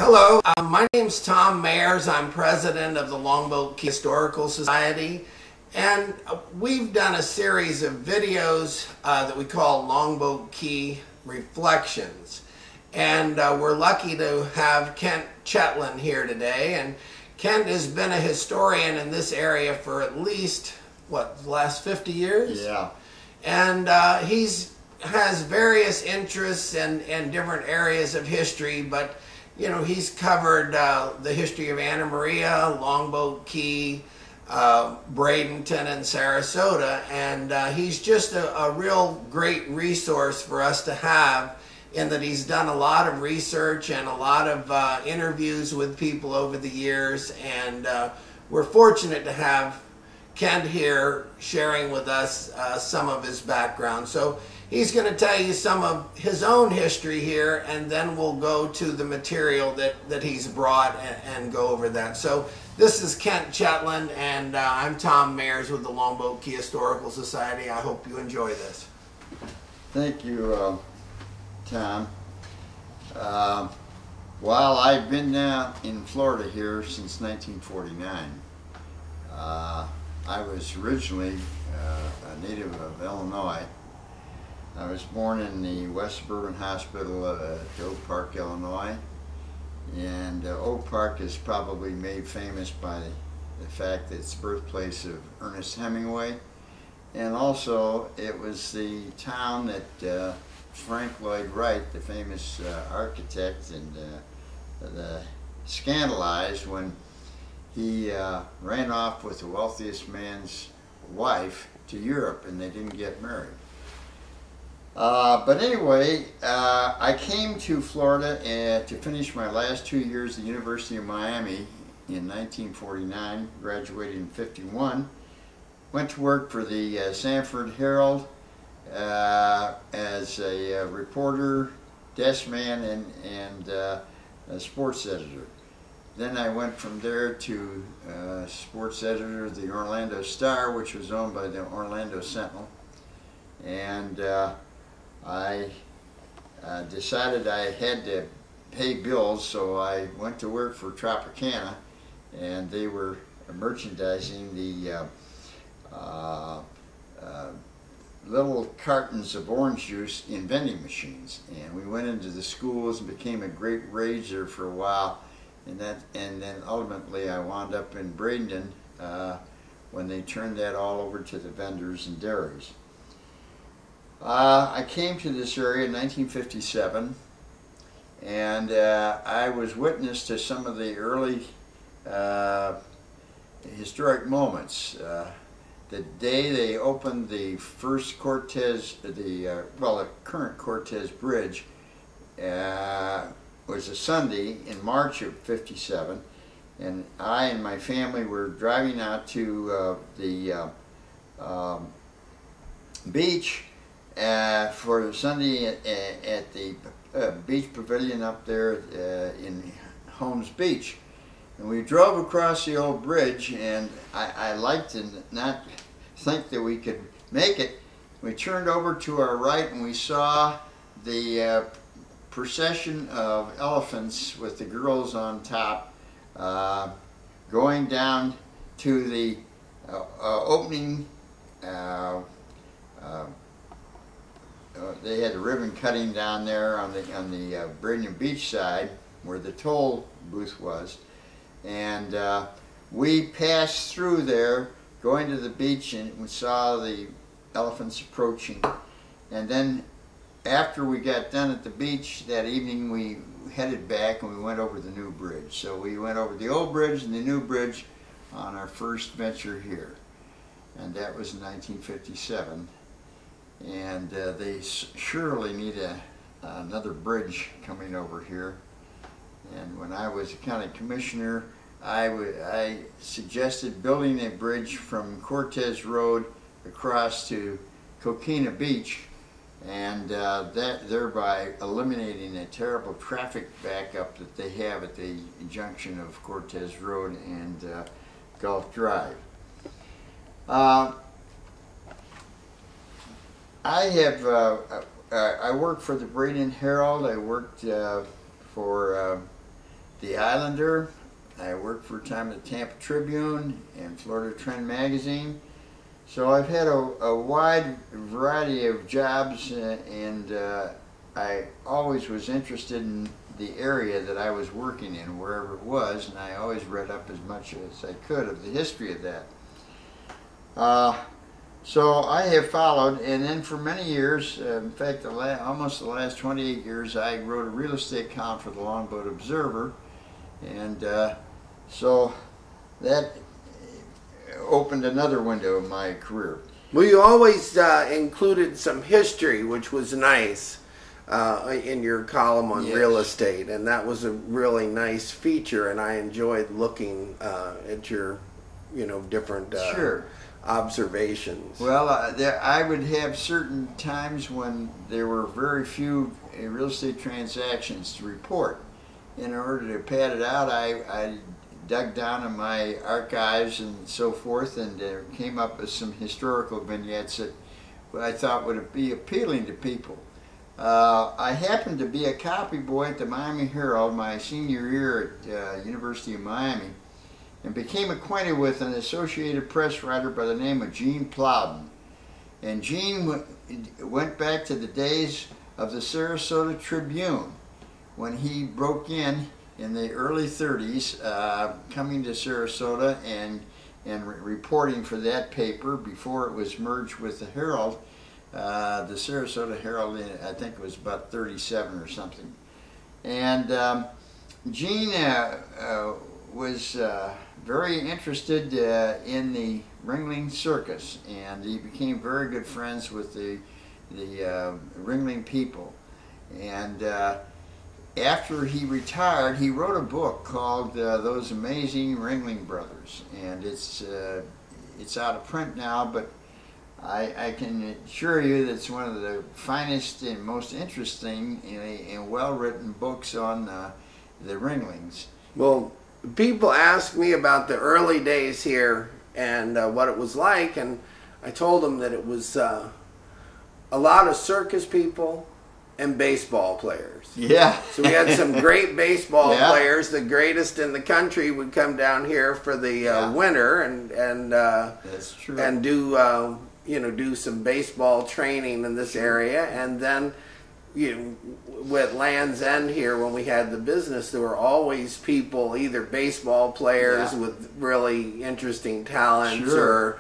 Hello, my name's Tom Mayers. I'm president of the Longboat Key Historical Society, and we've done a series of videos that we call Longboat Key Reflections. And we're lucky to have Kent Chetlain here today. And Kent has been a historian in this area for at least, what, the last 50 years? Yeah. And has various interests in different areas of history, but you know, he's covered the history of Anna Maria, Longboat Key, Bradenton, and Sarasota, and he's just a real great resource for us to have, in that he's done a lot of research and a lot of interviews with people over the years, and we're fortunate to have Kent here sharing with us some of his background. So he's going to tell you some of his own history here, and then we'll go to the material that he's brought and go over that. So this is Kent Chetlain, and I'm Tom Mayers with the Longboat Key Historical Society. I hope you enjoy this. Thank you, Tom. While I've been in Florida here since 1949, I was originally a native of Illinois. I was born in the West Suburban Hospital at Oak Park, Illinois, and Oak Park is probably made famous by the fact that it's the birthplace of Ernest Hemingway, and also it was the town that Frank Lloyd Wright, the famous architect, and scandalized when he ran off with the wealthiest man's wife to Europe, and they didn't get married. But anyway, I came to Florida to finish my last 2 years at the University of Miami in 1949, graduated in 51, went to work for the Sanford Herald as a reporter, desk man, and a sports editor. Then I went from there to sports editor of the Orlando Star, which was owned by the Orlando Sentinel, and I decided I had to pay bills, so I went to work for Tropicana, and they were merchandising the little cartons of orange juice in vending machines. And we went into the schools and became a great rager for a while, and then ultimately I wound up in Bradenton when they turned that all over to the vendors and dairies. I came to this area in 1957, and I was witness to some of the early historic moments. The day they opened the first Cortez, the current Cortez Bridge, was a Sunday in March of '57, and I and my family were driving out to the beach for Sunday at the beach pavilion up there in Holmes Beach. And we drove across the old bridge, and I liked to not think that we could make it. We turned over to our right, and we saw the procession of elephants with the girls on top going down to the opening. They had a ribbon cutting down there on the Bradenton Beach side where the toll booth was, and we passed through there going to the beach, and we saw the elephants approaching. And then after we got done at the beach that evening, we headed back and we went over the new bridge. So we went over the old bridge and the new bridge on our first venture here, and that was in 1957. And they surely need another bridge coming over here. And when I was a county commissioner, I suggested building a bridge from Cortez Road across to Coquina Beach, and thereby eliminating a terrible traffic backup that they have at the junction of Cortez Road and Gulf Drive. I worked for the Bradenton Herald. I worked for the Islander. I worked for a time at the Tampa Tribune and Florida Trend Magazine. So I've had a wide variety of jobs, and I always was interested in the area that I was working in, wherever it was, and I always read up as much as I could of the history of that. So I have followed, and then for many years, in fact, almost the last 28 years, I wrote a real estate column for the Longboat Observer, and so that opened another window of my career. Well, you always included some history, which was nice, in your column on real estate, and that was a really nice feature, and I enjoyed looking at your, different observations. Well, I would have certain times when there were very few real estate transactions to report. In order to pad it out, I dug down in my archives and so forth, and came up with some historical vignettes that I thought would be appealing to people. I happened to be a copy boy at the Miami Herald my senior year at University of Miami, and became acquainted with an Associated Press writer by the name of Gene Plowden. And Gene went back to the days of the Sarasota Tribune, when he broke in the early 30s, coming to Sarasota and reporting for that paper before it was merged with the Herald. The Sarasota Herald, I think it was about 37 or something. And Gene was very interested in the Ringling Circus, and he became very good friends with the Ringling people. And after he retired, he wrote a book called Those Amazing Ringling Brothers, and it's out of print now, but I can assure you that it's one of the finest and most interesting and well-written books on the Ringlings. Well, people ask me about the early days here and what it was like, and I told them that it was a lot of circus people and baseball players. Yeah. So we had some great baseball players. The greatest in the country would come down here for the winter and that's true. And do some baseball training in this area, and then with Land's End here, when we had the business, there were always people, either baseball players with really interesting talents, or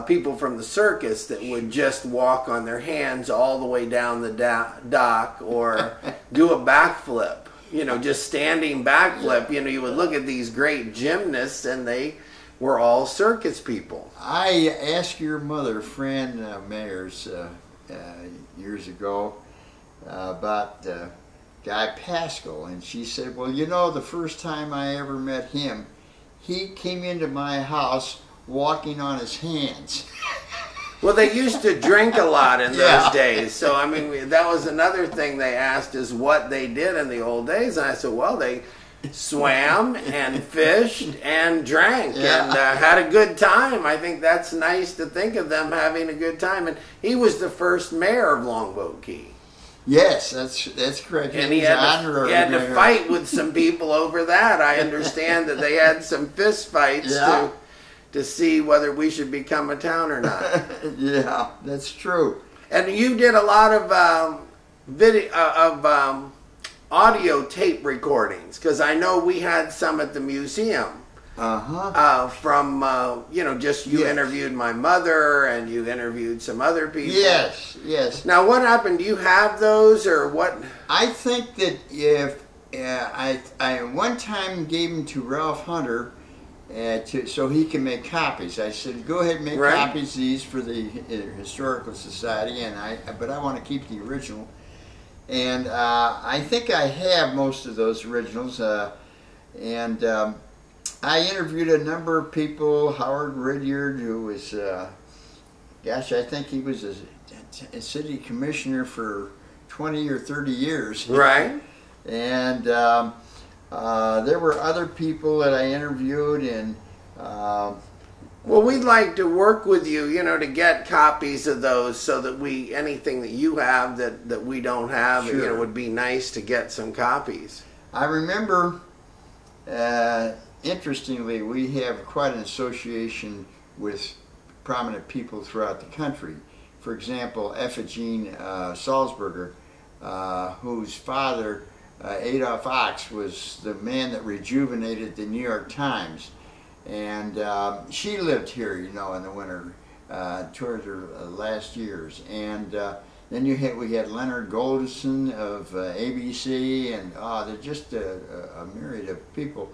people from the circus that would just walk on their hands all the way down the dock, or do a backflip, just standing backflip. You would look at these great gymnasts, and they were all circus people. I asked your mother, Fran Mayers, years ago, about Guy Pascal, and she said, well, the first time I ever met him, he came into my house walking on his hands. Well, they used to drink a lot in those days, so I mean, that was another thing they asked, is what they did in the old days, and I said, well, they swam and fished and drank and had a good time. I think that's nice to think of them having a good time. And he was the first mayor of Longboat Key. Yes, that's correct. And he had to fight with some people over that. I understand that they had some fist fights to see whether we should become a town or not. Yeah, that's true. And you did a lot of audio tape recordings, because I know we had some at the museum. From just you interviewed my mother, and you interviewed some other people. Yes. Now, what happened? Do you have those, or what? I think that if I one time gave them to Ralph Hunter so he can make copies. I said, go ahead and make copies of these for the Historical Society, but I want to keep the original. And I think I have most of those originals. And I interviewed a number of people. Howard Ridyard, who was, I think he was a city commissioner for 20 or 30 years. Right. And there were other people that I interviewed, and well, we'd like to work with you, to get copies of those, so that anything that you have that we don't have, would be nice to get some copies. I remember interestingly, we have quite an association with prominent people throughout the country. For example, Ephigene Salzburger, whose father, Adolph Ochs, was the man that rejuvenated the New York Times. And she lived here, you know, in the winter towards her last years. And then we had Leonard Golderson of ABC, and they're just a myriad of people.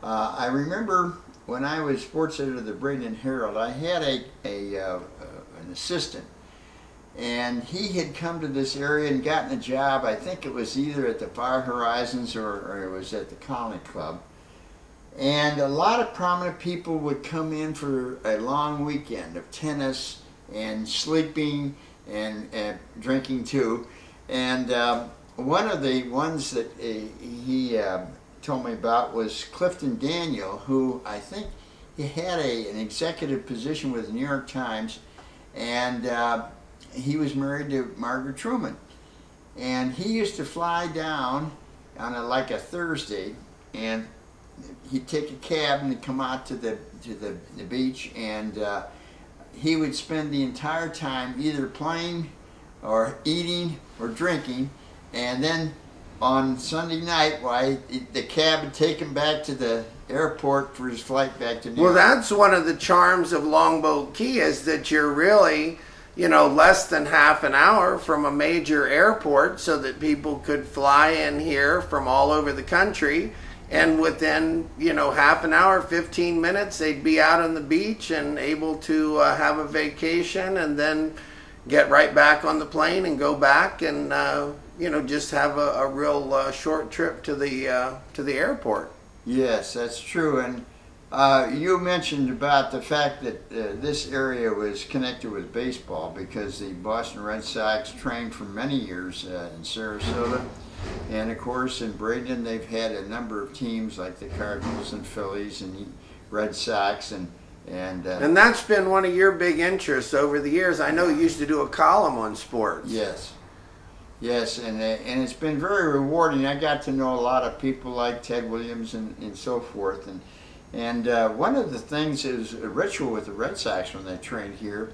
I remember when I was sports editor of the Bradenton Herald, I had an assistant, and he had come to this area and gotten a job. I think it was either at the Far Horizons or it was at the Colony Club. And a lot of prominent people would come in for a long weekend of tennis and sleeping and drinking too. And one of the ones that he told me about was Clifton Daniel, who I think he had an executive position with the New York Times, and he was married to Margaret Truman. And he used to fly down on like a Thursday, and he'd take a cab and come out to the beach, and he would spend the entire time either playing or eating or drinking, and then on Sunday night, the cab would take him back to the airport for his flight back to New York. Well, that's one of the charms of Longboat Key, is that you're really, you know, less than half an hour from a major airport, so that people could fly in here from all over the country. And within, you know, half an hour, 15 minutes, they'd be out on the beach and able to have a vacation, and then get right back on the plane and go back and, you know, just have a real short trip to the airport. Yes, that's true. And you mentioned about the fact that this area was connected with baseball, because the Boston Red Sox trained for many years in Sarasota. And of course, in Bradenton, they've had a number of teams like the Cardinals and Phillies and Red Sox, and that's been one of your big interests over the years. I know you used to do a column on sports. Yes, yes, and it's been very rewarding. I got to know a lot of people like Ted Williams and so forth, and one of the things is a ritual with the Red Sox when they trained here.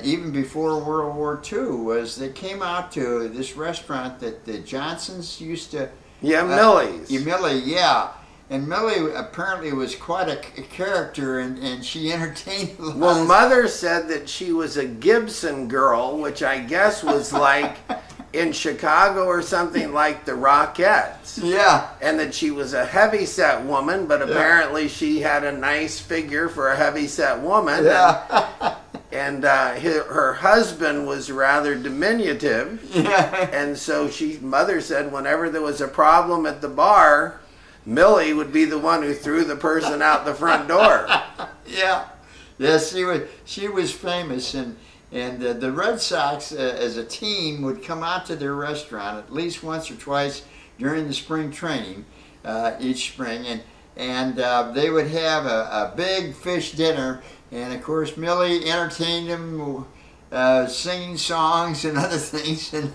Even before World War II, was they came out to this restaurant that the Johnsons used to... Yeah, Millie's. Millie, yeah. And Millie apparently was quite a character, and she entertained a lot. Well, Mother said that she was a Gibson girl, which I guess was like in Chicago or something like the Rockettes. Yeah. And that she was a heavy-set woman, but apparently she had a nice figure for a heavy-set woman. Yeah. And her husband was rather diminutive. Yeah. And so Mother said whenever there was a problem at the bar, Millie would be the one who threw the person out the front door. Yeah. Yes, she was famous, and the Red Sox as a team would come out to their restaurant at least once or twice during the spring training each spring, and they would have a big fish dinner. And of course, Millie entertained them, singing songs and other things. And